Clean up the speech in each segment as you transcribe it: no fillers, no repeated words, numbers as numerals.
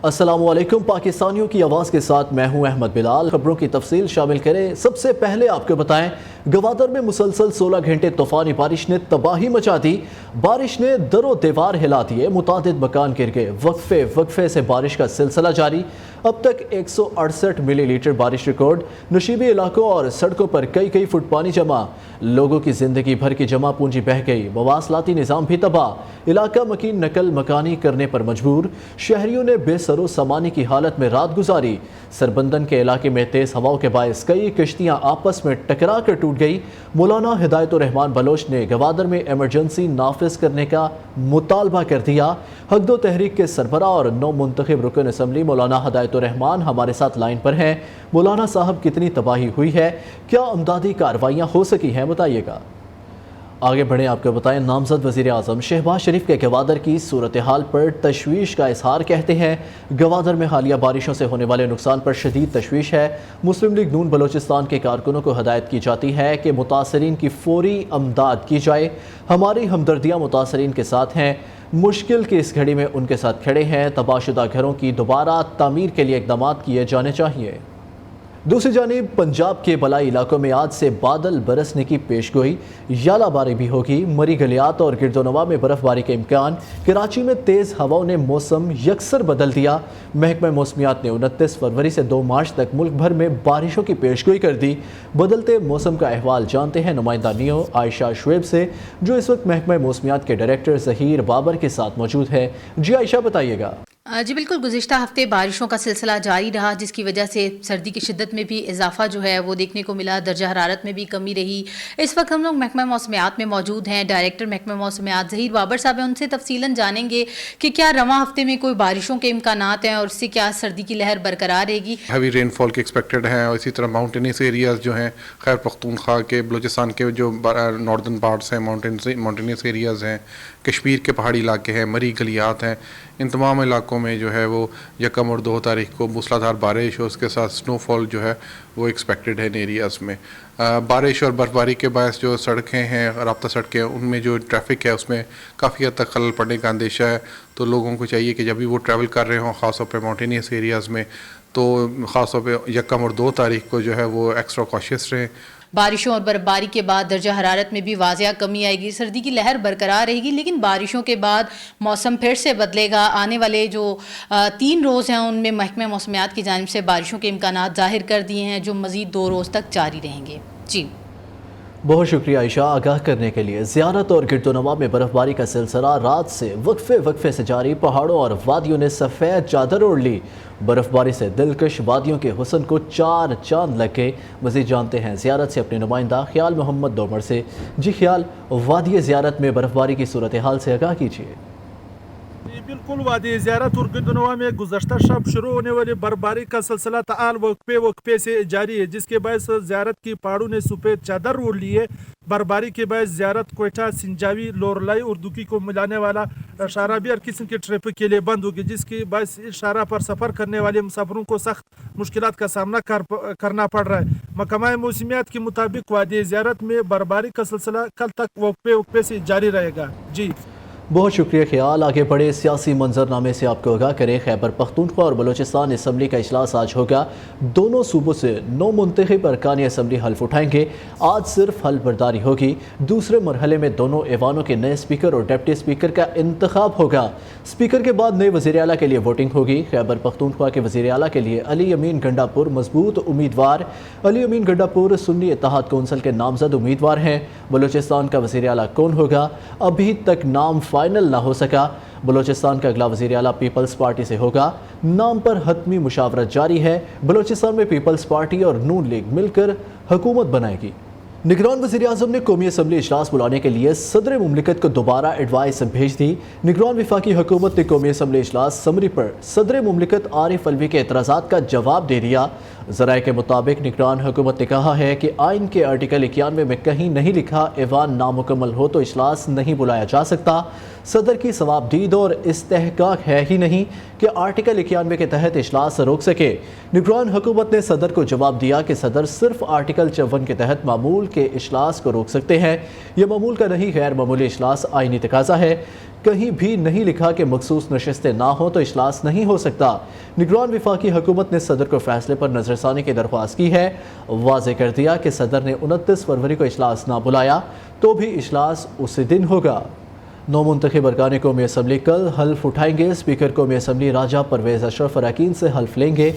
अस्सलामु अलैकुम। पाकिस्तानियों की आवाज़ के साथ मैं हूं अहमद बिलाल। खबरों की तफसील शामिल करें। सबसे पहले आपको बताएं, गवादर में मुसलसल 16 घंटे तूफानी बारिश ने तबाही मचा दी। बारिश ने दरो दीवार हिला दिए, मुतादिद मकान गिर गए। वक्फे से बारिश का सिलसिला जारी। अब तक 168 मिलीलीटर बारिश रिकॉर्ड। नशीबी इलाकों और सड़कों पर कई फुट पानी जमा। लोगों की जिंदगी भर की जमा पूंजी बह गई। मवासलाती निज़ाम भी तबाह। इलाका मकीन नकल मकानी करने पर मजबूर। शहरियों ने बेसरो सामानी की हालत में रात गुजारी। सरबंदन के इलाके में तेज़ हवाओं के बायस कई किश्तियां आपस में टकरा कर टूट गई। मौलाना हिदायतुर रहमान बलोच ने गवादर में एमरजेंसी नाफिज करने का मुतालबा कर दिया। हक दो तहरीक के सरबरा और नौ मुंतखब रुकन असम्बली मौलाना हिदायतुर रहमान हमारे साथ लाइन पर हैं। मौलाना साहब, कितनी तबाही हुई है, क्या अमदादी कार्रवाइयाँ हो सकी हैं, बताइएगा। आगे बढ़ें, आपको बताएं, नामजद वज़ीर आज़म शहबाज शरीफ के गवादर की सूरत हाल पर तशवीश का इजहार। कहते हैं, गवादर में हालिया बारिशों से होने वाले नुकसान पर शदीद तशवीश है। मुस्लिम लीग नून बलोचिस्तान के कारकुनों को हदायत की जाती है कि मुतासरीन की फौरी अमदाद की जाए। हमारी हमदर्दियाँ मुतासरीन के साथ हैं। मुश्किल की इस घड़ी में उनके साथ खड़े हैं। तबाहशुदा घरों की दोबारा तामीर के लिए इक़दाम किए जाने चाहिए। दूसरी जानिब पंजाब के बलाई इलाकों में आज से बादल बरसने की पेशगोई। यालाबारी भी होगी। मरी गलियात और गिरदोनवा में बर्फबारी के इम्कान। कराची में तेज़ हवाओं ने मौसम यकसर बदल दिया। महकमा मौसमियात ने 29 फरवरी से 2 मार्च तक मुल्क भर में बारिशों की पेशगोई कर दी। बदलते मौसम का अहवाल जानते हैं नुमाइंदा नियो आयशा शुएब से, जो इस वक्त महकमा मौसमियात के डायरेक्टर ज़हीर बाबर के साथ मौजूद है। जी आयशा, बताइएगा। जी बिल्कुल, गुज़िश्ता हफ्ते बारिशों का सिलसिला जारी रहा, जिसकी वजह से सर्दी की शिद्दत में भी इजाफा जो है वो देखने को मिला। दर्जा हरारत में भी कमी रही। इस वक्त हम लोग महकमा मौसमियात में मौजूद हैं। डायरेक्टर महकमा मौसमियात ज़हीर बाबर साहब हैं, उनसे तफसीलन जानेंगे कि क्या रवां हफ्ते में कोई बारिशों के इम्कानात हैं और उससे क्या सर्दी की लहर बरकरार रहेगी। हैवी रेनफॉल के एक्सपेक्टेड हैं और इसी तरह माउंटेनियस एरियाज़ जो हैं, खैर पख्तूनख्वा के बलूचिस्तान के जो नॉर्दर्न पार्ट्स हैं, माउंटेनियस एरियाज़ हैं, कश्मीर के पहाड़ी इलाके हैं, मरी गलियात हैं, इन तमाम इलाकों में जो है वो 1 और 2 तारीख को मूसलाधार बारिश और उसके साथ स्नोफॉल जो है वो एक्सपेक्टेड है इन एरियाज़ में। बारिश और बर्फबारी के बायस जो सड़कें हैं, राब्ता सड़कें, उनमें जो ट्रैफिक है उसमें काफ़ी हद तक खलल पड़ने का अंदेशा है। तो लोगों को चाहिए कि जब भी वो ट्रैवल कर रहे हों, ख़ास तौर पर माउंटेनियस एरियाज़ में, तो ख़ास तौर पर 1 और 2 तारीख को जो है वो एक्स्ट्रा कॉशियस रहें। बारिशों और बर्फबारी के बाद दर्जा हरारत में भी वाज़िया कमी आएगी। सर्दी की लहर बरकरार रहेगी, लेकिन बारिशों के बाद मौसम फिर से बदलेगा। आने वाले जो 3 रोज़ हैं उनमें महकमा मौसमियात की जानिब से बारिशों के इम्कानात ज़ाहिर कर दिए हैं, जो मज़ीद 2 रोज़ तक जारी रहेंगे। जी बहुत शुक्रिया आयशा आगाह करने के लिए। ज़ियारत और गिरदोनवा में बर्फबारी का सिलसिला रात से वक्फे से जारी। पहाड़ों और वादियों ने सफ़ेद चादर ओढ़ ली। बर्फबारी से दिलकश वादियों के हुस्न को 4 चांद लग गए। मज़ीद जानते हैं ज़ियारत से अपने नुमाइंदा ख्याल मोहम्मद दोमर से। जी ख्याल, वादी ज़ियारत में बर्फबारी की सूरत हाल से आगाह कीजिए। बिल्कुल, वादी ज़ियारत और गिरदोनवा में गुज़श्ता शब शुरू होने वाली बर्फबारी का सिलसिला ताल वक्फे से जारी है, जिसके बायस ज़ियारत की पहाड़ों ने सफ़ेद चादर ओढ़ ली है। बर्फबारी के बायस ज़ियारत, कोयटा, सिंजावी, लोरलाई और दुकी को मिलाने वाला शारा भी हर किस्म के ट्रैफिक के लिए बंद होगी, जिसकी बायस इस शारा पर सफ़र करने वाले मुसाफिरों को सख्त मुश्किलात का सामना करना पड़ रहा है। महकमा मौसमियात के मुताबिक वादी ज़ियारत में बर्फबारी का सिलसिला कल तक वक्फे से जारी रहेगा। जी बहुत शुक्रिया ख्याल। आगे बढ़े सियासी मंजरनामे से आपको आगाह करें। खैबर पख्तूनख्वा और बलोचिस्तान असम्बली का इजलास आज होगा। दोनों सूबों से 9 मुंतखब अरकान असम्बली हल्फ उठाएंगे। आज सिर्फ हल्फ बर्दारी होगी। दूसरे मरहले में दोनों ऐवानों के नए स्पीकर और डिप्टी स्पीकर का इंतखाब होगा। स्पीकर के बाद नए वज़ीर आला के लिए वोटिंग होगी। खैबर पख्तूनख्वा के वज़ीर आला के लिए अली अमीन गंडापुर मजबूत उम्मीदवार। अली अमीन गंडापुर सुन्नी इत्तेहाद कौंसिल के नामजद उम्मीदवार हैं। बलोचिस्तान का वज़ीर आला कौन होगा, अभी तक नाम फाइनल ना हो सका। बलोचिस्तान का अगला वज़ीर आला पीपल्स पार्टी से होगा। नाम पर हतमी मुशावरत जारी है। बलोचिस्तान में पीपल्स पार्टी और नून लीग मिलकर हुकूमत बनाएगी। निगरान वज़ीर आज़म ने कौमी असम्बली इजलास बुलाने के लिए सदर मुमलिकत को दोबारा एडवाइस भेज दी। निगरान वफाकी हुकूमत ने कौमी असम्बली इजलास समरी पर सदर मुमलिकत आरिफ अलवी के एतराज़ात का जवाब दे दिया। ज़राए के मुताबिक निगरान हुकूमत ने कहा है कि आइन के आर्टिकल 91 में कहीं नहीं लिखा ऐवान नामुकम्मल हो तो इजलास नहीं बुलाया जा सकता। صدر کی ثوابدید اور استحقاق ہے ہی نہیں کہ آرٹیکل 91 کے تحت اجلاس روک سکے۔ نگران حکومت نے صدر کو جواب دیا کہ صدر صرف آرٹیکل 54 کے تحت معمول کے اجلاس کو روک سکتے ہیں۔ یہ معمول کا نہیں، غیر معمولی اجلاس آئینی تقاضا ہے۔ کہیں بھی نہیں لکھا کہ مخصوص نشستیں نہ ہوں تو اجلاس نہیں ہو سکتا۔ نگران وفاقی حکومت نے صدر کو فیصلے پر نظر ثانی کی درخواست کی ہے۔ واضح کر دیا کہ صدر نے 29 فروری کو اجلاس نہ بلایا تو بھی اجلاس اسی دن ہوگا۔ نو منتخب ارکان قومی اسمبلی کل حلف اٹھائیں گے۔ اسپیکر قومی اسمبلی راجہ پرویز اشرف اراکین سے حلف لیں گے۔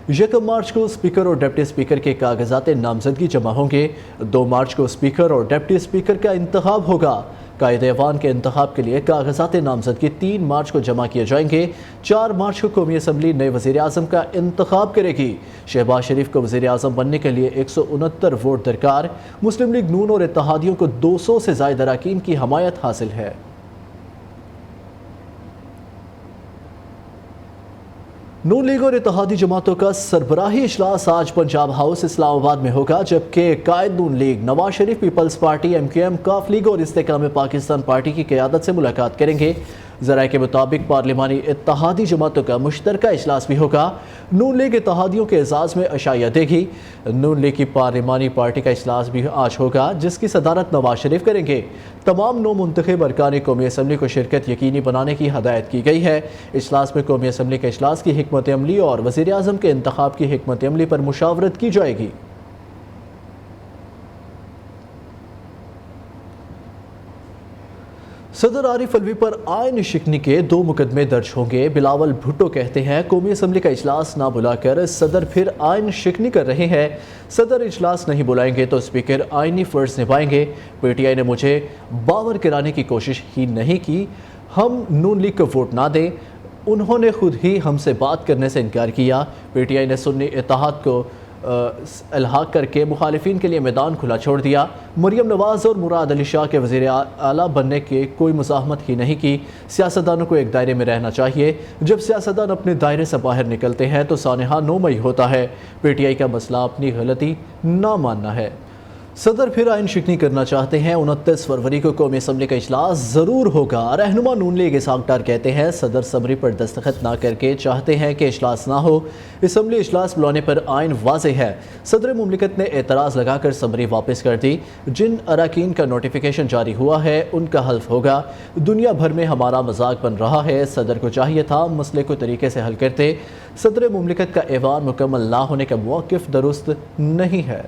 1 مارچ کو اسپیکر اور ڈپٹی اسپیکر کے کاغذات نامزدگی جمع ہوں گے۔ 2 مارچ کو اسپیکر اور ڈپٹی اسپیکر کا انتخاب ہوگا۔ قائد ایوان کے انتخاب کے لیے کاغذات نامزدگی 3 مارچ کو جمع کیے جائیں گے۔ 4 مارچ کو قومی اسمبلی نئے وزیر اعظم کا انتخاب کرے گی۔ شہباز شریف کو وزیر اعظم بننے کے لیے 169 ووٹ درکار۔ مسلم لیگ نون اور اتحادیوں کو 200 سے زائد اراکین کی حمایت حاصل ہے۔ نون لیگ اور اتحادی جماعتوں کا سربراہی اجلاس آج پنجاب ہاؤس اسلام آباد میں ہوگا، جبکہ قائد نون league Nawaz Sharif Peoples party, M کاف لیگ اور استحکام پاکستان پارٹی کی قیادت سے ملاقات کریں گے۔ ذرائع کے مطابق پارلیمانی اتحادی جماعتوں کا مشترکہ اجلاس بھی ہوگا۔ نون لیگ اتحادیوں کے اعزاز میں عشائیہ دے گی۔ نون لیگ کی پارلیمانی پارٹی کا اجلاس بھی آج ہوگا، جس کی صدارت نواز شریف کریں گے۔ تمام 9 منتخب ارکان قومی اسمبلی کو شرکت یقینی بنانے کی ہدایت کی گئی ہے۔ اجلاس میں قومی اسمبلی کے اجلاس کی حکمت عملی اور وزیر اعظم کے انتخاب کی حکمت عملی پر مشاورت کی جائے گی۔ صدر عارف الوی پر آئین شکنی کے 2 مقدمے درج ہوں گے۔ بلاول بھٹو کہتے ہیں قومی اسمبلی کا اجلاس نہ بلا کر صدر پھر آئین شکنی کر رہے ہیں۔ صدر اجلاس نہیں بلائیں گے تو اسپیکر آئینی فرض نبھائیں گے۔ پی ٹی آئی نے مجھے باور کرانے کی کوشش ہی نہیں کی ہم نون لیگ کو ووٹ نہ دیں، انہوں نے خود ہی ہم سے بات کرنے سے انکار کیا۔ پی ٹی آئی نے سنی اتحاد کو الحاق کر کے مخالفین کے لیے میدان کھلا چھوڑ دیا۔ مریم نواز اور مراد علی شاہ کے وزیر اعلیٰ بننے کی کوئی مزاحمت ہی نہیں کی۔ سیاستدانوں کو ایک دائرے میں رہنا چاہیے۔ جب سیاستدان اپنے دائرے سے باہر نکلتے ہیں تو سانحہ نومئی ہوتا ہے۔ پی ٹی آئی کا مسئلہ اپنی غلطی نہ ماننا ہے۔ صدر پھر آئین شکنی کرنا چاہتے ہیں۔ 29 فروری کو قومی اسمبلی کا اجلاس ضرور ہوگا۔ رہنما نون لیگ اسحاق ڈار کہتے ہیں صدر سمری پر دستخط نہ کر کے چاہتے ہیں کہ اجلاس نہ ہو۔ اسمبلی اجلاس بلانے پر آئین واضح ہے۔ صدر مملکت نے اعتراض لگا کر سمری واپس کر دی۔ جن اراکین کا نوٹیفیکیشن جاری ہوا ہے ان کا حلف ہوگا۔ دنیا بھر میں ہمارا مذاق بن رہا ہے۔ صدر کو چاہیے تھا مسئلے کو طریقے سے حل کرتے۔ صدر مملکت کا ایوان مکمل نہ ہونے کا موقف درست نہیں ہے۔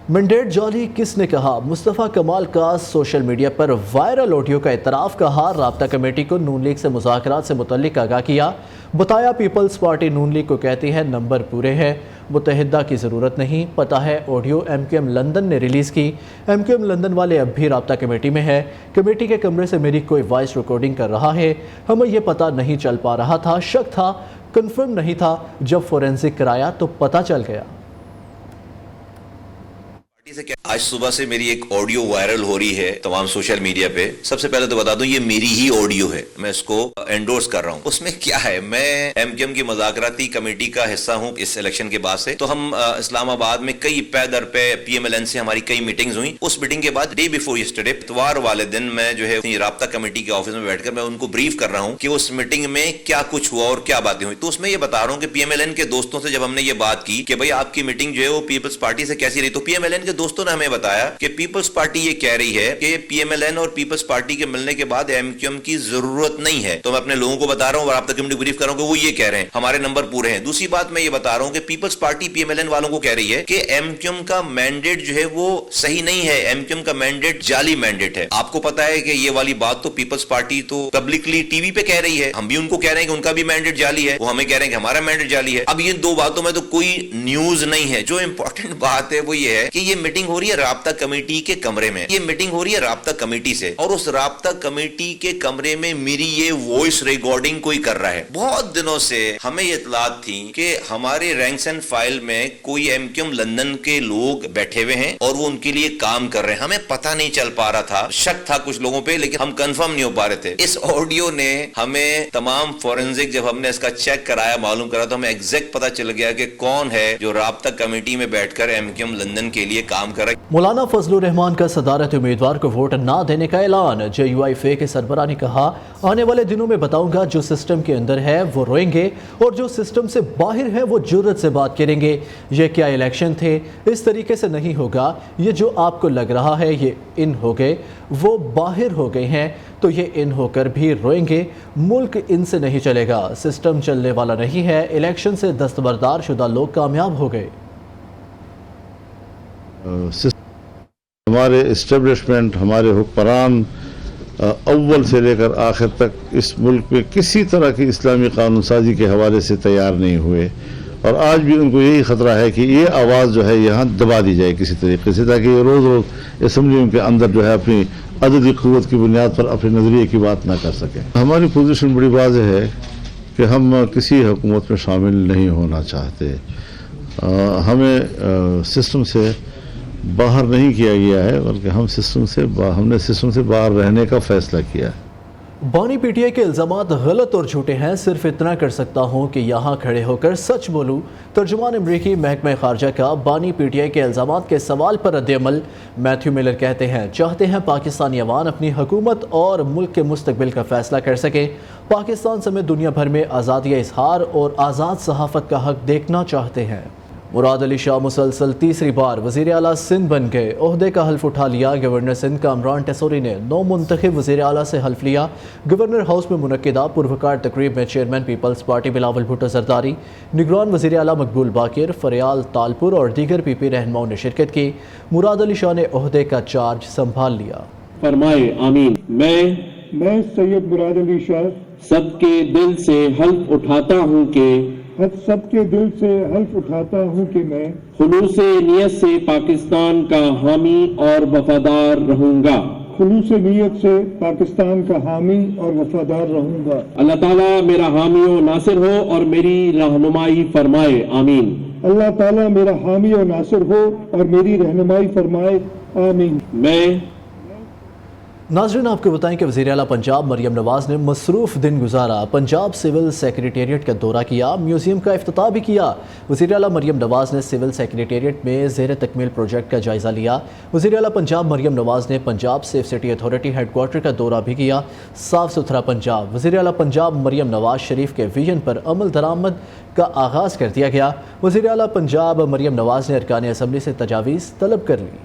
مینڈیٹ جعلی کس نے کہا؟ مصطفیٰ کمال کا سوشل میڈیا پر وائرل آڈیو کا اعتراف کہا۔ رابطہ کمیٹی کو نون لیگ سے مذاکرات سے متعلق آگاہ کیا۔ بتایا پیپلز پارٹی نون لیگ کو کہتی ہے نمبر پورے ہیں، متحدہ کی ضرورت نہیں۔ پتہ ہے آڈیو ایم لندن نے ریلیز کی۔ ایم لندن والے اب بھی رابطہ کمیٹی میں ہے۔ کمیٹی کے کمرے سے میری کوئی وائس ریکارڈنگ کر رہا ہے۔ ہمیں یہ پتہ نہیں چل پا رہا تھا، شک تھا، کنفرم نہیں تھا۔ جب فورینسک کرایا تو پتہ چل گیا۔ آج صبح سے میری ایک آڈیو وائرل ہو رہی ہے تمام سوشل میڈیا پہ۔ سب سے پہلے تو بتا دوں یہ میری ہی آڈیو ہے، میں اس کو انڈورس کر رہا ہوں۔ اس میں کیا ہے، میں ایم کی مذاکراتی کمیٹی کا حصہ ہوں اس الیکشن کے بعد سے۔ تو ہم اسلام آباد میں کئی پے در پے PMLN سے ہماری کئی میٹنگز ہوئیں۔ اس میٹنگ کے بعد ڈے بیفور یسٹرڈے اتوار والے دن میں جو ہے رابطہ کمیٹی کے آفس میں بیٹھ کر میں ان کو بریف کر رہا ہوں کہ اس میٹنگ میں کیا کچھ ہوا اور کیا باتیں ہوئی۔ تو اس میں یہ بتا رہا ہوں کہ PMLN کے دوستوں سے جب ہم نے یہ بات کی کہ بھائی آپ کی میٹنگ جو ہے وہ پیپلز پارٹی سے کیسی رہی، تو PMLN کے دوستوں نے ہمیں بتایا کہ پیپلز پارٹی یہ کہہ رہی ہے کہ PMLN اور پیپلز پارٹی کے ملنے کے بعد MQM کی ضرورت نہیں ہے۔ تو میں اپنے لوگوں کو بتا رہا ہوں اور آپ تک بریف کر رہا ہوں کہ وہ یہ کہہ رہے ہیں ہمارے نمبر پورے ہیں۔ دوسری بات میں یہ بتا رہا ہوں کہ پیپلز پارٹی PMLN والوں کو کہہ رہی ہے کہ MQM کا مینڈیٹ جو ہے وہ صحیح نہیں ہے، MQM کا مینڈیٹ جعلی مینڈیٹ ہے۔ آپ کو پتا ہے کہ یہ والی بات تو پیپلز پارٹی تو پبلکلی ٹی وی پہ کہہ رہی ہے، ہم بھی ان کو کہہ رہے ہیں کہ ان کا بھی مینڈیٹ جعلی ہے، وہ ہمیں کہہ رہے ہیں کہ ہمارا مینڈیٹ جعلی ہے۔ اب یہ دو باتوں میں تو کوئی نیوز نہیں ہے۔ جو امپورٹنٹ بات ہے وہ یہ ہے کہ یہ میٹنگ ہو رہی ہے رابطہ کمیٹی کے کمرے میں، یہ میٹنگ ہو رہی ہے رابطہ کمیٹی سے، اور اس رابطہ کمیٹی کے کمرے میں میری یہ وائس ریکارڈنگ کوئی کر رہا ہے۔ بہت دنوں سے ہمیں یہ اطلاعات تھی کہ ہمارے رینکس اینڈ فائل میں کوئی MQM لندن کے لوگ بیٹھے ہوئے ہیں اور وہ ان کے لیے کام کر رہے ہیں۔ ہمیں پتہ نہیں چل پا رہا تھا، شک تھا کچھ لوگوں پہ، لیکن ہم کنفرم نہیں ہو پا رہے تھے۔ اس آڈیو نے ہمیں تمام فورینسک جب ہم نے اس کا چیک کرایا، معلوم کرا، تو ہمیں ایگزیکٹ پتہ چل گیا کہ کون ہے جو رابطہ کمیٹی میں بیٹھ کر MQM لندن کے لیے کام کر رہا ہے۔ दोबारा मौलाना फजलुर रहमान का सदारत उम्मीदवार को वोट ना देने का ऐलान। JUIFA के सरबराह ने कहा, आने वाले दिनों में बताऊंगा, जो सिस्टम के अंदर है वो रोएंगे और जो सिस्टम से बाहर है वो जुर्रत से बात करेंगे। ये क्या इलेक्शन थे? इस तरीके से नहीं होगा। ये जो आपको लग रहा है ये इन हो गए, वो बाहर हो गए हैं, तो ये इन होकर भी रोएंगे। मुल्क इनसे नहीं चलेगा, सिस्टम चलने वाला नहीं है। इलेक्शन से दस्तबरदार शुदा लोग कामयाब हो गए। हमारे इस्टेब्लिशमेंट, हमारे हुक्मरान अव्वल से लेकर आखिर तक इस मुल्क में किसी तरह की इस्लामी कानून साजी के हवाले से तैयार नहीं हुए, और आज भी उनको यही ख़तरा है कि ये आवाज़ जो है यहाँ दबा दी जाए किसी तरीके से, ताकि ये रोज़ रोज़ असम्बलियों के अंदर जो है अपनी अददी क़ुव्वत की बुनियाद पर अपने नज़रिए की बात ना कर सकें। हमारी पोजीशन बड़ी वाज़ेह है कि हम किसी हुकूमत में शामिल नहीं होना चाहते। हमें सिस्टम से बाहर नहीं किया गया है, बल्कि हमने सिस्टम से बाहर रहने का फैसला किया है। बानी PTI के इल्ज़ामात गलत और झूठे हैं, सिर्फ इतना कर सकता हूँ कि यहाँ खड़े होकर सच बोलूँ। तर्जुमान अमरीकी महकमा खारजा का बानी PTI के इल्ज़ामात के सवाल पर रद्द-ए-अमल। मैथ्यू मिलर कहते हैं, चाहते हैं पाकिस्तानी अवाम अपनी हुकूमत और मुल्क के मुस्तकबिल का फैसला कर सके। पाकिस्तान समेत दुनिया भर में आज़ादी इज़हार और आज़ाद सहाफ़त का हक देखना चाहते हैं। मुराद अली शाह मुसलसल तीसरी बार वज़ीर आला सिंध बन गए, ओहदे का हल्फ उठा लिया। गवर्नर सिंध कामरान टेसोरी ने नौ मुंतखब वज़ीर आला से हल्फ लिया। गवर्नर हाउस में मुनक्किदा पुरवकार तकरीब में चेयरमैन पीपल्स पार्टी बिलावल भुट्टो जरदारी, निगरान वज़ीर आला मकबूल बाकिर, फरियाल तालपुर और दीगर PP रहनुमाओं ने शिरकत की। मुराद अली शाह ने ओहदे का चार्ज संभाल लिया। फरमाए आमीन। मैं सैयद मुराद अली शाह सबके दिल से हल्फ उठाता हूँ कि मैं खुलूसे नियत से पाकिस्तान का हामी और वफादार रहूँगा। अल्लाह ताला मेरा हामी और नासिर हो और मेरी रहनुमाई फरमाए आमीन। अल्लाह ताला मेरा हामी और नासिर हो और मेरी रहनुमाई फरमाए आमीन। नाज़रीन, आपको बताएं कि वज़ीर आला पंजाब मरियम नवाज़ ने मसरूफ़ दिन गुजारा। पंजाब सिविल सेक्रेटेरिएट का दौरा किया, म्यूज़ियम का इफ्तिताह भी किया। वज़ीर आला मरियम नवाज़ ने सिविल सेक्रेटेरिएट में ज़ेर तकमील प्रोजेक्ट का जायज़ा लिया। वज़ीर आला पंजाब मरियम नवाज़ ने Punjab safe city authority headquarter का दौरा भी किया। साफ़ सुथरा पंजाब, वज़ीर आला पंजाब मरियम नवाज़ शरीफ के विजन पर अमल दरामद का आगाज़ कर दिया गया। वज़ीर आला पंजाब मरियम नवाज़ ने अरकान असम्बली से तजावीज़ तलब कर ली।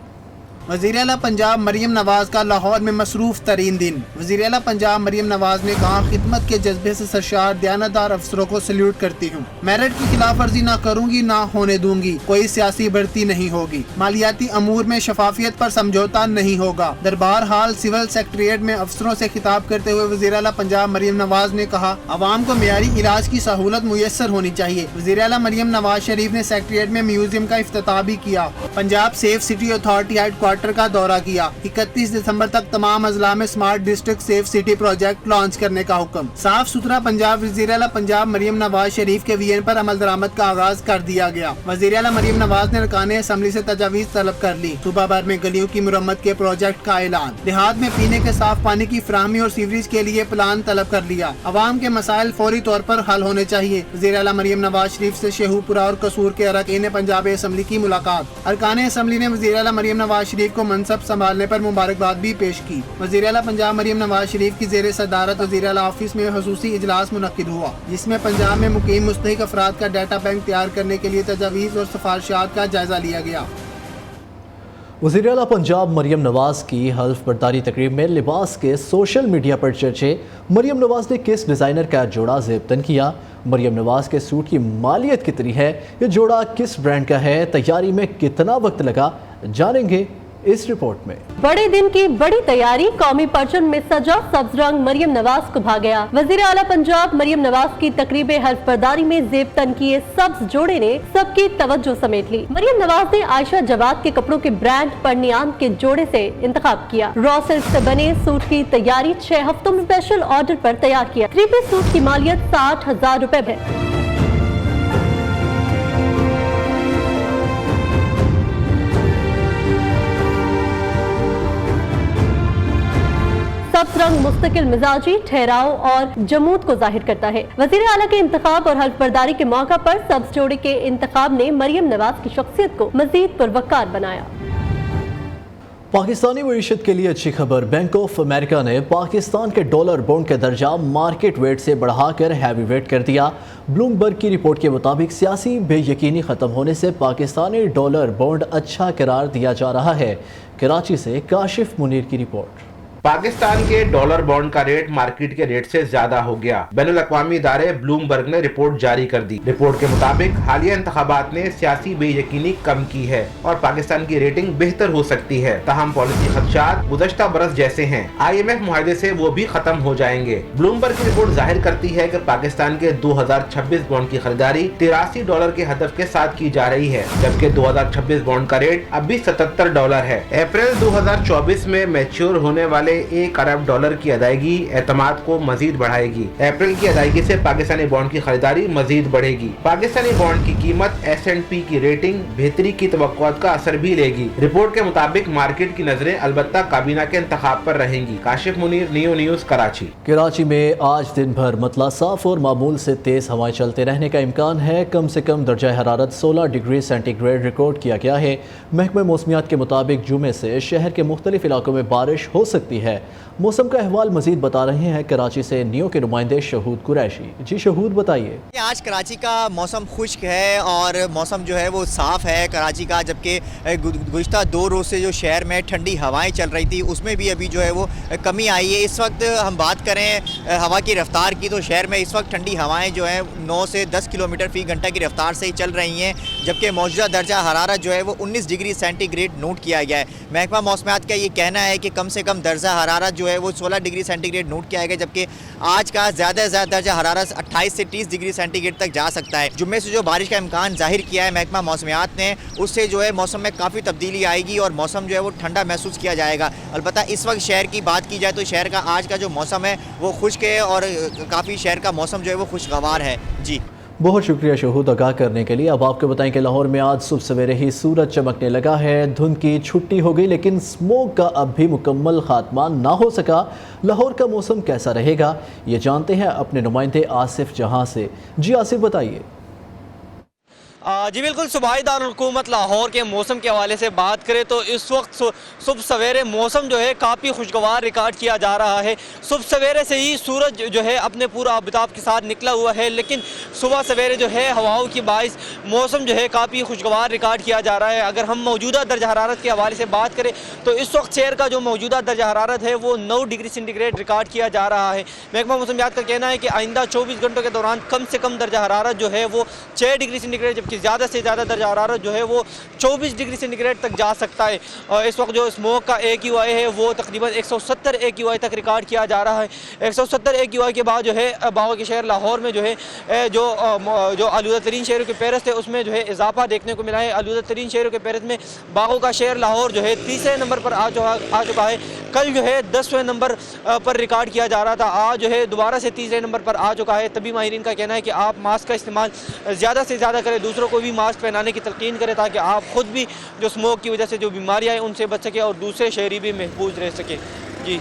वज़ीर आला पंजाब मरियम नवाज़ का लाहौर में मसरूफ़ तरीन दिन। वज़ीर आला पंजाब मरियम नवाज़ ने कहा, खिदमत के जज्बे से सरशार दयानतदार अफसरों को सल्यूट करती हूँ। मेरिट की खिलाफ वर्जी ना करूँगी, ना होने दूंगी। कोई सियासी भर्ती नहीं होगी। मालियाती अमूर में शफाफियत पर समझौता नहीं होगा। दरबार हाल सिविल सेक्रेटेरिएट में अफसरों से खिताब करते हुए वज़ीर आला पंजाब मरियम नवाज़ ने कहा, अवाम को मेयारी इलाज की सहूलत मुयस्सर होनी चाहिए। वज़ीर आला मरियम नवाज़ शरीफ ने सेक्रेटेरिएट में म्यूजियम का इफ्तिताह भी किया। Punjab safe city authority headquarter का दौरा किया। 31 दिसंबर तक तमाम अजला में smart district safe city project launch करने का हुक्म। साफ सुथरा पंजाब, वज़ीर आला पंजाब मरियम नवाज शरीफ के विजन पर अमल दरामद का आगाज कर दिया गया। वज़ीर आला मरियम नवाज ने अरकान असम्बली से तजावीज़ तलब कर ली। सूबा भर में गलियों की मुरम्मत के प्रोजेक्ट का ऐलान। देहात में पीने के साफ पानी की फराहमी और सीवरेज के लिए प्लान तलब कर लिया। अवाम के मसाइल फौरी तौर पर हल होने चाहिए। वज़ीर आला मरियम नवाज शरीफ से शेहूपुरा और कसूर के अरकान पंजाब असम्बली की मुलाकात। अरकान असम्बली ने वज़ीर आला मरियम नवाज शरीफ को मनसब संभालने पर मुबारकबाद भी पेश की। वज़ीर आला पंजाब मरियम नवाज शरीफ की ज़ेरे सदारत वज़ीर आला ऑफिस में खसूसी इजलास मुनक्किद हुआ, जिसमें पंजाब में मुकीम मुस्तहिक अफराद का डाटा बैंक तैयार करने के लिए तजावीज़ और सिफारिशात का जायजा लिया गया। वज़ीर आला पंजाब मरियम नवाज़ की हल्फ बर्दारी तकरीब में लिबास के सोशल मीडिया पर चर्चे। मरियम नवाज़ ने किस डिज़ाइनर का जोड़ा ज़ेबतन किया? मरियम नवाज़ के सूट की मालियत कितनी है? ये जोड़ा किस ब्रांड का है? तैयारी में कितना वक्त लगा? जानेंगे इस रिपोर्ट में। बड़े दिन की बड़ी तैयारी, कौमी परचम में सजा सब्ज रंग मरियम नवाज को भा गया। वज़ीर आला पंजाब मरियम नवाज की तकरीब हल्फ बर्दारी में ज़ेबतन किए सब्ज जोड़े ने सबकी तवज्जो समेट ली। मरियम नवाज ने आयशा जवाद के कपड़ों के ब्रांड परनियाम के जोड़े से इंतखाब किया। रॉ सिल्क से बने सूट की तैयारी 6 हफ्तों में स्पेशल ऑर्डर पर तैयार किया। 3 पीस सूट की मालियत 60,000 रुपए है। सब्ज रंग मुस्तकिल मिजाजी, ठहराव और जमूद को जाहिर करता है। वज़ीर आला के इंतखाब और हल्फ बर्दारी के मौका पर सब्ज जोड़े के इंतखाब ने मरियम नवाज की शख्सियत को मजीद पुरवकार बनाया। पाकिस्तानी मईशत के लिए अच्छी खबर। बैंक ऑफ अमेरिका ने पाकिस्तान के डॉलर बॉन्ड का दर्जा मार्केट वेट से बढ़ाकर हैवी वेट कर दिया। ब्लूमबर्ग की रिपोर्ट के मुताबिक सियासी बेयकीनी ख़त्म होने से पाकिस्तानी डॉलर बॉन्ड अच्छा करार दिया जा रहा है। कराची से काशिफ मुनीर की रिपोर्ट। पाकिस्तान के डॉलर बॉन्ड का रेट मार्केट के रेट से ज्यादा हो गया। बैनुल अक़वामी इदारे ब्लूमबर्ग ने रिपोर्ट जारी कर दी। रिपोर्ट के मुताबिक हालिया इंतखाबात ने सियासी बेयकीनी कम की है और पाकिस्तान की रेटिंग बेहतर हो सकती है। ताहम पॉलिसी खदशात गुज़श्ता बरस जैसे हैं। IMF मुआहदे से वो भी खत्म हो जाएंगे। ब्लूमबर्ग की रिपोर्ट जाहिर करती है कि पाकिस्तान के 2026 बॉन्ड की खरीदारी $83 के हदफ के साथ की जा रही है, जबकि 2026 बॉन्ड का रेट अब भी $77 है। अप्रैल 2024 में मैच्योर होने वाले $1 अरब की अदायगी एतमाद को मजीद बढ़ाएगी। अप्रैल की अदायगी से पाकिस्तानी बॉन्ड की खरीदारी मजीद बढ़ेगी। पाकिस्तानी बॉन्ड की कीमत S&P की रेटिंग बेहतरी की तवक्कुआत का असर भी लेगी। रिपोर्ट के मुताबिक मार्केट की नजरें अलबत्ता काबीना के इंतखाब पर रहेंगी। Kashif Munir, Neo News, Karachi. कराची में आज दिन भर मतला साफ और मामूल से तेज हवाएं चलते रहने का इम्कान है। कम से कम दर्जा हरारत 16 डिग्री सेंटीग्रेड रिकॉर्ड किया गया है। महकमे मौसमियात के मुताबिक जुमे से शहर के मुख्तलिफ इलाकों में बारिश हो सकती है। मौसम का अहवाल मजीद बता रहे हैं कराची से नियो के नुमाइंदे शहूद कुरैशी। जी शहूद, बताइए। आज कराची का मौसम खुश्क है और मौसम जो है वो साफ़ है कराची का, जबकि गुज़श्ता 2 रोज़ से जो शहर में ठंडी हवाएं चल रही थी उसमें भी अभी जो है वो कमी आई है। इस वक्त हम बात करें हवा की रफ्तार की तो शहर में इस वक्त ठंडी हवाएं जो है 9 से 10 किलोमीटर फ़ी घंटा की रफ्तार से ही चल रही हैं, जबकि मौजूदा दर्जा हरारत जो है वो 19 डिग्री सेंटीग्रेड नोट किया गया है। महकमा मौसमियात का ये कहना है कि कम से कम दर्जा हरारत जो है वो 16 डिग्री सेंटीग्रेड नोट किया गया, जबकि आज का ज़्यादा से ज़्यादा दर्जा हरारत 28 से 30 डिग्री सेंटीग्रेड तक जा सकता है। जुम्मे से जो बारिश का इम्कान जाहिर किया है महकमा मौसमियात ने, उससे जो है मौसम में काफ़ी तब्दीली आएगी और मौसम जो है वो ठंडा महसूस किया जाएगा। अलबत्ता इस वक्त शहर की बात की जाए तो शहर का आज का जो मौसम है वो खुश्क है और काफ़ी शहर का मौसम जो है वो खुशगवार है। जी, बहुत शुक्रिया शहूद आगाह करने के लिए। अब आपको बताएं कि लाहौर में आज सुबह सवेरे ही सूरज चमकने लगा है। धुंध की छुट्टी हो गई लेकिन स्मोक का अब भी मुकम्मल खात्मा ना हो सका। लाहौर का मौसम कैसा रहेगा ये जानते हैं अपने नुमाइंदे आसिफ जहां से। जी आसिफ, बताइए। जी बिल्कुल, सूबाई दारुल हुकूमत लाहौर के मौसम के हवाले से बात करें तो इस वक्त सुबह सवेरे मौसम जो है काफ़ी खुशगवार रिकॉर्ड किया जा रहा है। सुबह सवेरे से ही सूरज जो है अपने पूरा आबिताब के साथ निकला हुआ है, लेकिन सुबह सवेरे जो है हवाओं की बाइस मौसम जो है काफ़ी खुशगवार रिकॉर्ड किया जा रहा है। अगर हम मौजूदा दर्जा हरारत के हवाले से बात करें तो इस वक्त शहर का जो मौजूदा दर्जा हरारत है वो 9 डिग्री सेंटीग्रेड रिकॉर्ड किया जा रहा है। महकमा मौसमियात का कहना है कि आइंदा 24 घंटों के दौरान कम से कम दर्जा हरारत जो है वो 6 डिग्री सेंटीग्रेड, जबकि ज़्यादा से ज़्यादा दर्जा हरारत जो है वो 24 डिग्री सेंटीग्रेड तक जा सकता है। और इस वक्त जो स्मोक का AQI है वो तकरीबन 170 AQI तक रिकॉर्ड किया जा रहा है। 170 AQI के बाद जो है बागों के शहर लाहौर में जो है जो आलूदा तरीन शहरों की फहरिस्त है उसमें जो है इजाफा देखने को मिला है। आलूदा तरीन शहरों की फहरिस्त में बागों का शहर लाहौर जो है 3रे नंबर पर आ चुका है। कल जो है 10वें नंबर पर रिकॉर्ड किया जा रहा था, आज जो है दोबारा से 3रे नंबर पर आ चुका है। तभी माहिरीन का कहना है कि आप मास्क का इस्तेमाल ज़्यादा से ज़्यादा करें, दूसरों को भी मास्क पहनाने की तलकीन करें ताकि आप खुद भी जो स्मोक की वजह से जो बीमारियां हैं उनसे बच सके और दूसरे शहरी भी महफूज रह सके। जी,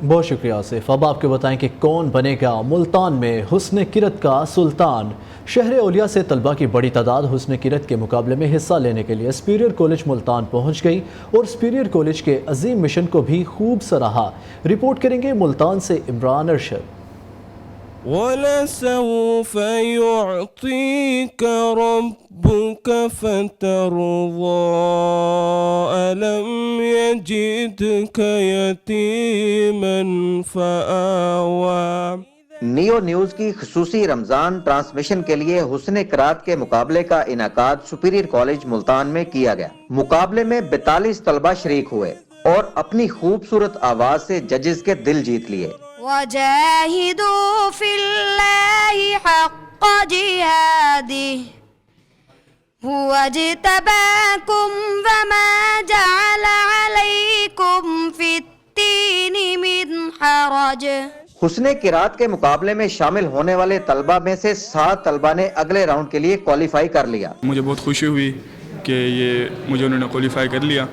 बहुत शुक्रिया आसिफ। अब आपको बताएं कि कौन बनेगा मुल्तान में हुस्न किरत का सुल्तान। शहर औलिया से तलबा की बड़ी तादाद हुस्न किरत के मुकाबले में हिस्सा लेने के लिए सुपीरियर कॉलेज मुल्तान पहुंच गई और सुपीरियर कॉलेज के अजीम मिशन को भी खूब सराहा। रिपोर्ट करेंगे मुल्तान से इमरान अरशद। वलसौफ युअतीक रब्बुक फतरज़ा अलम यजिदक यतीमन फआवा। नियो न्यूज की खुसूसी रमजान ट्रांसमिशन के लिए हुस्न किरात के मुकाबले का इनाकाद सुपीरियर कॉलेज मुल्तान में किया गया। मुकाबले में 42 तलबा शरीक हुए और अपनी खूबसूरत आवाज से जजेस के दिल जीत लिए। वजाहिदू फिल्लाहि हक़्क़ जिहादिह हुवा जतबाकुम वमा जअल अलैकुम फित्तीनि मिन हरज। हुस्ने किरात के मुकाबले में शामिल होने वाले तलबा में से 7 तलबा ने अगले राउंड के लिए क्वालिफाई कर लिया। मुझे बहुत खुशी हुई कि ये मुझे उन्होंने क्वालिफाई कर लिया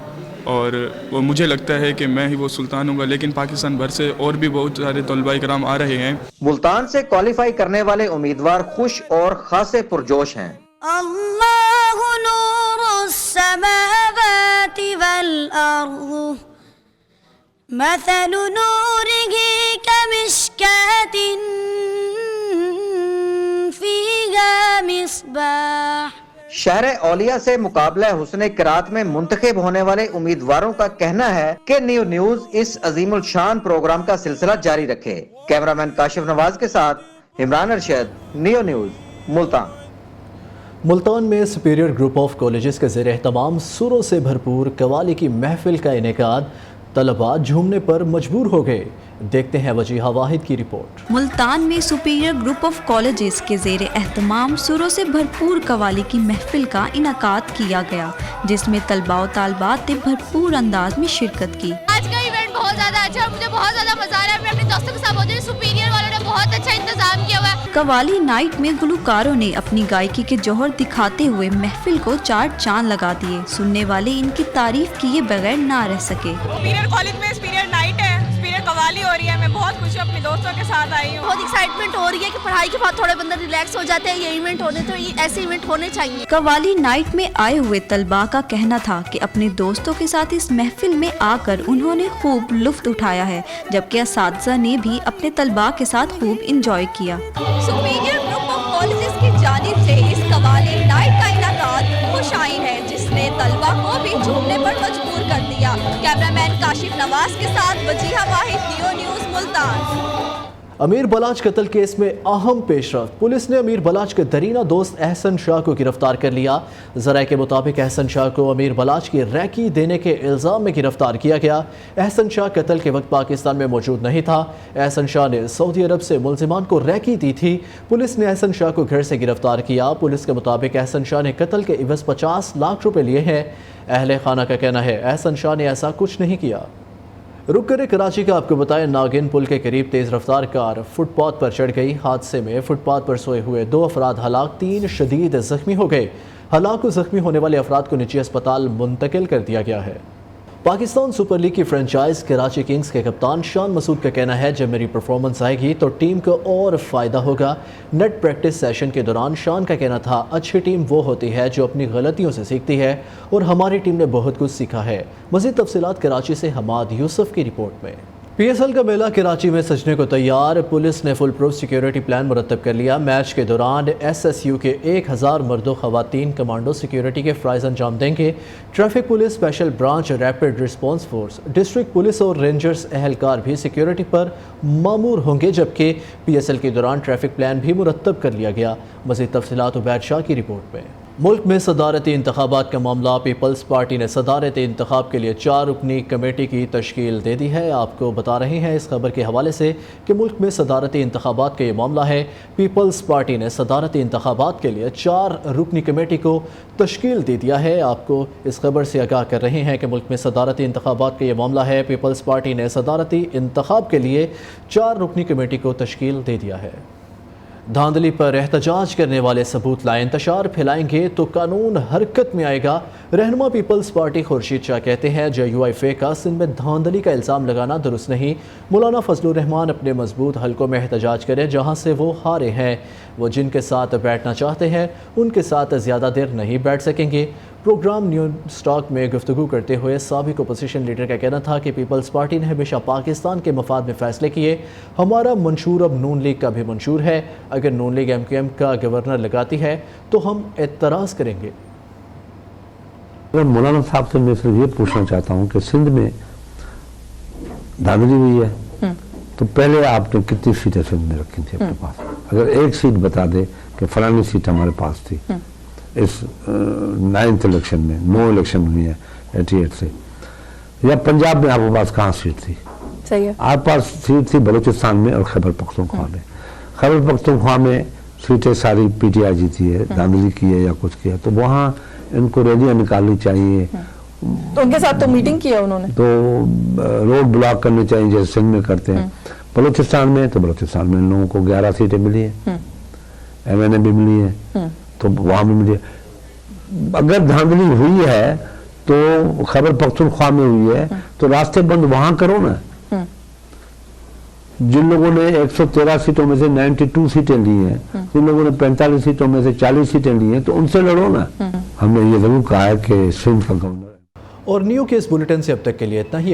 और वो मुझे लगता है कि मैं ही वो सुल्तान हूँगा, लेकिन पाकिस्तान भर से और भी बहुत सारे तलबा इकराम आ रहे हैं। मुल्तान से क्वालिफाई करने वाले उम्मीदवार खुश और खासे पुरजोश हैं। अल्लाह نور السماوات والأرض مثل نوره كمشكاة فيها مصباح. شہر اولیا سے مقابلہ حسن قرات میں منتخب ہونے والے امیدواروں کا کہنا ہے کہ نیو نیوز اس عظیم الشان پروگرام کا سلسلہ جاری رکھے. کیمرامین کاشف نواز کے ساتھ عمران ارشد، نیو نیوز، ملتان. ملتان میں سپیریئر گروپ آف کالجز کے زیر اہتمام سروں سے بھرپور قوالی کی محفل کا انعقاد. طلباء جھومنے پر مجبور ہو گئے. دیکھتے ہیں وجیہہ واحد کی رپورٹ. ملتان میں سپیریئر گروپ آف کالجز کے زیر اہتمام سروں سے بھرپور قوالی کی محفل کا انعقاد کیا گیا، جس میں طلباء و طالبات نے بھرپور انداز میں شرکت کی. آج کا ایونٹ بہت زیادہ اچھا ہے، مجھے بہت زیادہ مزہ آ رہا ہے. میں اپنے دوستوں کے ساتھ موجود ہوں. سپیریئر والوں نے بہت اچھا انتظام کیا ہوا ہے. قوالی نائٹ میں گلوکاروں نے اپنی گائکی کے جوہر دکھاتے ہوئے محفل کو 4 چاند لگا دیے. سننے والے ان کی تعریف کیے بغیر نہ رہ سکے. سپیریئر کالج میں سپیریئر نائٹ ہے، سپیریئر قوالی ہو رہی ہے. میں بہت خوش ہوں، اپنے دوستوں کے ساتھ آئی ہوں. بہت ایکسائٹمنٹ ہو رہی ہے کہ پڑھائی کے بعد تھوڑے بندہ ریلیکس ہو جاتے ہیں. یہ ایونٹ ہونے تو ایسے ایونٹ ہونے چاہیے. قوالی نائٹ میں آئے ہوئے طلباء کا کہنا تھا کہ اپنے دوستوں کے ساتھ اس محفل میں آ کر انہوں نے خوب لطف اٹھایا ہے، جبکہ اساتذہ نے بھی اپنے طلباء کے ساتھ خوب انجوائے کیا. سپیریئر گروپ آف کالجز کی جانب سے اس قوالی نائٹ کا انعقاد خوش آئین ہے، جس نے طلباء کو بھی جھومنے پر مجبور کر دیا. کیمرامین کاشف نواز کے ساتھ وجیہہ واحد، نیو نیوز، ملتان. امیر بلاچ قتل کیس میں اہم پیش رفت. پولیس نے امیر بلاچ کے درینہ دوست احسن شاہ کو گرفتار کر لیا. ذرائع کے مطابق احسن شاہ کو امیر بلاچ کی ریکی دینے کے الزام میں گرفتار کیا گیا. احسن شاہ قتل کے وقت پاکستان میں موجود نہیں تھا. احسن شاہ نے سعودی عرب سے ملزمان کو ریکی دی تھی. پولیس نے احسن شاہ کو گھر سے گرفتار کیا. پولیس کے مطابق احسن شاہ نے قتل کے عوض 50 لاکھ روپے لیے ہیں. اہل خانہ کا کہنا ہے احسن شاہ نے ایسا کچھ نہیں کیا. رک کرے کراچی کا آپ کو بتائیں، ناگن پل کے قریب تیز رفتار کار فٹ پاتھ پر چڑھ گئی. حادثے میں فٹ پاتھ پر سوئے ہوئے 2 افراد ہلاک، 3 شدید زخمی ہو گئے. ہلاک و زخمی ہونے والے افراد کو نجی اسپتال منتقل کر دیا گیا ہے. پاکستان سپر لیگ کی فرنچائز کراچی کنگز کے کپتان شان مسعود کا کہنا ہے جب میری پرفارمنس آئے گی تو ٹیم کو اور فائدہ ہوگا. نیٹ پریکٹس سیشن کے دوران شان کا کہنا تھا اچھی ٹیم وہ ہوتی ہے جو اپنی غلطیوں سے سیکھتی ہے، اور ہماری ٹیم نے بہت کچھ سیکھا ہے. مزید تفصیلات کراچی سے حماد یوسف کی رپورٹ میں. پی ایس ایل کا میلہ کراچی میں سجنے کو تیار. پولیس نے فل پروف سیکیورٹی پلان مرتب کر لیا. میچ کے دوران ایس ایس یو کے 1000 مرد و خواتین کمانڈو سیکیورٹی کے فرائض انجام دیں گے. Traffic police special branch, rapid response force, district police اور رینجرز اہلکار بھی سیکیورٹی پر مامور ہوں گے، جبکہ پی ایس ایل کے دوران ٹریفک پلان بھی مرتب کر لیا گیا. مزید تفصیلات عبید شاہ کی رپورٹ میں. ملک میں صدارتی انتخابات کا معاملہ. پیپلز پارٹی نے صدارتی انتخاب کے لیے 4 رکنی کمیٹی کی تشکیل دے دی ہے. آپ کو بتا رہے ہیں اس خبر کے حوالے سے کہ ملک میں صدارتی انتخابات کا یہ معاملہ ہے. پیپلز پارٹی نے صدارتی انتخابات کے لیے 4 رکنی کمیٹی کو تشکیل دے دیا ہے. آپ کو اس خبر سے آگاہ کر رہے ہیں کہ ملک میں صدارتی انتخابات کا یہ معاملہ ہے. پیپلز پارٹی نے صدارتی انتخاب کے لیے 4 رکنی کمیٹی کو تشکیل دے دیا ہے. دھاندلی پر احتجاج کرنے والے ثبوت لائیں، انتشار پھیلائیں گے تو قانون حرکت میں آئے گا. رہنما پیپلز پارٹی خورشید شاہ کہتے ہیں جے یو آئی فے کا سندھ میں دھاندلی کا الزام لگانا درست نہیں. مولانا فضل الرحمان اپنے مضبوط حلقوں میں احتجاج کریں جہاں سے وہ ہارے ہیں. وہ جن کے ساتھ بیٹھنا چاہتے ہیں ان کے ساتھ زیادہ دیر نہیں بیٹھ سکیں گے. پروگرام نیو اسٹاک میں گفتگو کرتے ہوئے سابق اپوزیشن لیڈر کا کہنا تھا کہ پیپلز پارٹی نے ہمیشہ پاکستان کے مفاد میں فیصلے کیے. ہمارا منشور اب نون لیگ کا بھی منشور ہے. اگر نون لیگ ایم کیو ایم کا گورنر لگاتی ہے تو ہم اعتراض کریں گے. مولانا صاحب سے میں صرف یہ پوچھنا چاہتا ہوں کہ سندھ میں دھاندلی ہوئی ہے تو پہلے آپ نے کتنی سیٹیں سندھ میں رکھی تھی اپنے پاس؟ اگر ایک سیٹ بتا دے کہ فلانی سیٹ ہمارے پاس تھی اس 9th الیکشن میں، 9 الیکشن ہوئی ہے 88 سے، یا پنجاب میں آپ کے پاس کہاں سیٹ تھی؟ صحیح ہے. آپ پاس سیٹ تھی بلوچستان میں اور خیبر پختونخوا میں. خیبر پختونخوا میں سیٹیں ساری پی ٹی آئی جیتی ہے، دھاندلی کی ہے یا کچھ کیا، تو وہاں ان کو ریلیاں نکالنی چاہیے. تو ان کے ساتھ تو میٹنگ کیا انہوں نے، تو روڈ بلاک کرنے چاہیے جیسے سندھ میں کرتے ہیں. بلوچستان میں ان لوگوں کو 11 سیٹیں ملی ہیں، ایم این اے بھی ملی ہیں، تو وہاں بھی ملی ہے. اگر دھاندلی ہوئی ہے تو خیبر پختونخوا میں ہوئی ہے تو راستے بند وہاں کرو نا. جن لوگوں نے 113 سیٹوں میں سے 92 سیٹیں لی ہیں، جن لوگوں نے 45 سیٹوں میں سے 40 سیٹیں لی ہیں، تو ان سے لڑو نا. हमने ये ज़रूर कहा है कि सिंध का गवर्नर और न्यू के इस बुलेटिन से अब तक के लिए इतना ही।